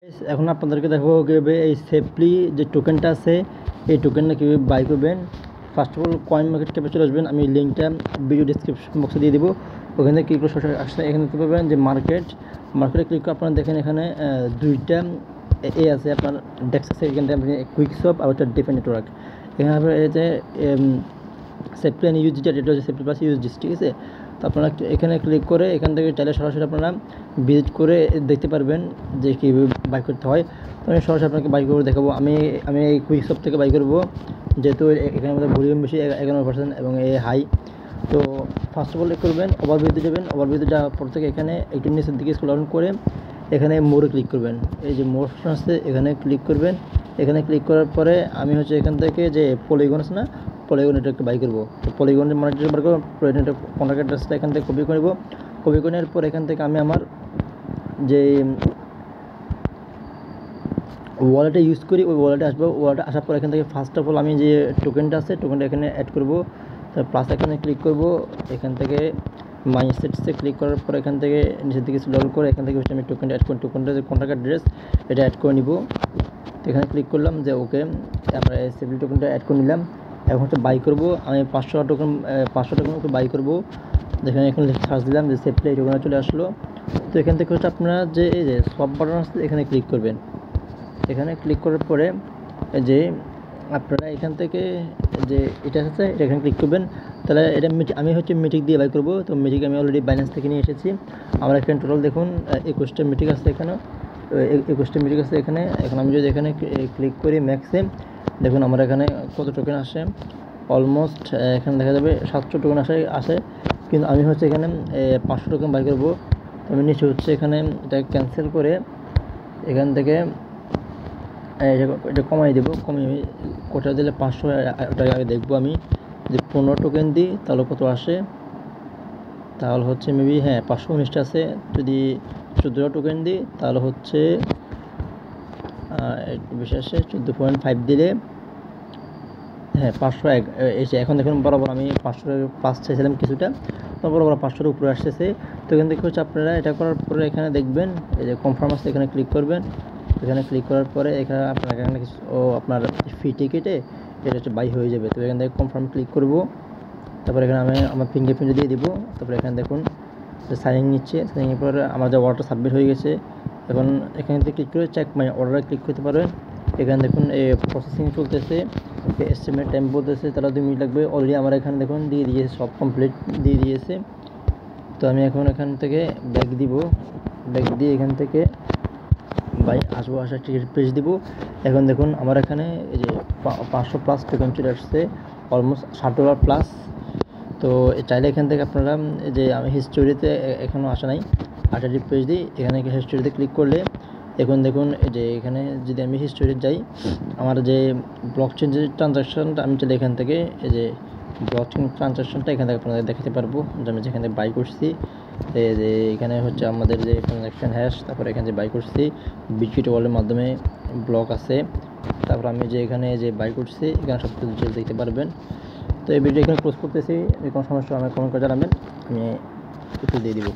এখন আপনাদেরকে দেখাবো কীভাবে এই সেফলি যে টোকেনটা আছে এই টোকেনটা কীভাবে বাই করবেন। First of all coin market ক্যাপে চলে আসবেন। আমি লিঙ্কটা ভিডিও ডিসক্রিপশন বক্সে দিয়ে দেবো, ওখানে ক্লিক করে সরাসরি আসলে এখানে দেখতে পাবেন যে মার্কেটে ক্লিক করে আপনারা দেখেন এখানে দুইটা আছে আপনার ডেক্স আছে, এখানে আপনি কুইকসপ আর হচ্ছে ডিফেন্ড নেটওয়ার্ক। এখানে আপনার এই যে সেফলি অ্যান্ড ইউএসডি, এটা হচ্ছে সেফলি প্লাস ইউএসডি, ঠিক আছে। তো আপনারা এখানে ক্লিক করে এখান থেকে চাইলে সরাসরি আপনারা ভিজিট করে দেখতে পারবেন যে কীভাবে বাই করতে হয়। তো আমি সরাসরি আপনাকে বাই করে দেখাবো। আমি এই কুইকসপ থেকে বাই করবো, যেহেতু এখানে আমাদের ভলিউম বেশি 11% এবং এ হাই। তো ফার্স্ট অফ অল করবেন ওভারভিউতে যাবেন, ওভারভিউতে যাওয়ার পর থেকে এখানে একটু নিচের দিকে স্ক্রল ডাউন করে এখানে মোরে ক্লিক করবেন। এই যে মোর অপশন আছে এখানে ক্লিক করবেন। এখানে ক্লিক করার পরে আমি হচ্ছে এখান থেকে যে পলিগন আছে না, পলিগন এটা একটু বাই করবো। তো পলিগনের মনিটর বার করবো, পলিগনের কন্ট্যাক্ট অ্যাড্রেসটা এখান থেকে কপি করব। কপি করার পর এখান থেকে আমি আমার যে ওয়ালেটে ইউজ করি ওই ওয়ালেটে আসবো। ওয়ালেটে আসার পর এখান থেকে ফার্স্ট অফ অল আমি যে টোকেনটা আছে টোকেনটা এখানে অ্যাড করবো। তো প্লাস এখানে ক্লিক করব, এখান থেকে মাই সেটসে ক্লিক করার পর এখান থেকে নিচের দিকে স্ক্রল করে এখান থেকে হচ্ছে আমি টোকেনটা অ্যাড করি। টোকেনটা যে কন্ট্যাক্ট অ্যাড্রেস এটা অ্যাড করে নিব। তো এখানে ক্লিক করলাম যে ওকে, আমরা সেফলি টোকেনটা অ্যাড করে নিলাম। এখন হচ্ছে বাই করব। আমি 500 টোকেন একটু বাই করবো। যেখানে এখন সার্চ দিলাম যে সেফলি এই টোকেনটা চলে আসলো। তো এখান থেকে হচ্ছে আপনারা যে এই যে সব বাটন আছে এখানে ক্লিক করবেন। এখানে ক্লিক করার পরে যে আপনারা এখান থেকে যে এটা আছে এটা এখানে ক্লিক করবেন। তাহলে এটা আমি হচ্ছে মিটিক দিয়ে বাই করবো। তো মিটিক আমি অলরেডি বাইন্যান্স থেকে নিয়ে এসেছি। আমার এখানে টোটাল দেখুন 21টা মিটিক আছে এখানে, 21টা মিটিক আছে এখানে। এখন আমি যদি এখানে ক্লিক করি ম্যাক্সে, দেখুন আমার এখানে কত টোকেন আসে। অলমোস্ট এখানে দেখা যাবে 700 টোকেন আসে, কিন্তু আমি হচ্ছে এখানে 500 টোকেন বাই করবো। তো আমি নিচে হচ্ছে এখানে এটা ক্যান্সেল করে এখান থেকে এটা কমাই দেবো। কমিয়ে কোটা দিলে 500 টাকা আগে দেখবো আমি যে 15 টোকেন দিই তাহলে কত আসে। তাহলে হচ্ছে মেবি 519টা আছে। যদি 14 টোকেন দিই তাহলে হচ্ছে একটু বেশি আসে, 14.5 দিলে 501 এসে। এখন দেখুন বরাবর আমি 500+ চাইছিলাম কিছুটা, তো বরাবর 500-এর উপরে আসতেছে। তো এখান থেকে হচ্ছে আপনারা এটা করার পরে এখানে দেখবেন এই যে কনফার্ম আছে, এখানে ক্লিক করবেন। এখানে ক্লিক করার পরে এখানে আপনার এখানে কিছু আপনার ফি টিকেটে এটা হচ্ছে বাই হয়ে যাবে। তো এখান থেকে কনফার্ম ক্লিক করব। তারপরে এখানে আমি আমার ফিঙ্গারপ্রিন্ট দিয়ে দিব। তারপরে এখানে দেখুন সাইনিং নিচ্ছে, সাইনিংয়ের পরে আমার যে অর্ডারটা সাবমিট হয়ে গেছে। এখন এখান থেকে ক্লিক করে চেক মাই অর্ডারে ক্লিক করতে পারবেন। এখানে দেখুন প্রসেসিং চলতেছে, এস্টিমেট টাইম বলতেছে তাহলে 2 মিনিট লাগবে। অলরেডি আমার এখানে দেখুন দিয়ে দিয়েছে, সব কমপ্লিট দিয়ে দিয়েছে। তো আমি এখন এখান থেকে ব্যাক দিব, ব্যাক দিয়ে এখান থেকে বাই আসবো, আসার টিকিট পেজ দিব। এখন দেখুন আমার এখানে এই যে 500+ টোকেন চলে আসছে, অলমোস্ট $60+। তো চাইলে এখান থেকে আপনারা যে আমি হিস্টোরিতে এখনও আসা নাই, আসার পেজ দিই। এখানে হিস্টোরিতে ক্লিক করলে এখন দেখুন যে এখানে যদি আমি হিস্টোরি যাই, আমার যে ব্লকচেন যে ট্রানজাকশানটা আমি চাইলে এখান থেকে এই যে ব্লকচেন ট্রানজাকশানটা এখান থেকে আপনাদের দেখাতে পারবো যে আমি যেখানে বাই করছি। যে এখানে হচ্ছে আমাদের যে ট্রানজাকশান হ্যাশ, তারপরে এখানে যে বাই করছি বিটকিট ওয়ালের মাধ্যমে ব্লক আছে। তারপর আমি যে এখানে যে বাই করছি এখানে সব কিছু ডিটেলস দেখতে পারবেন। তো এই ভিডিও এখানে ক্লোজ করতেছি। কোনো সমস্যা আমার কমেন্ট করে জানাবেন, আমি উত্তর দিয়ে দিব।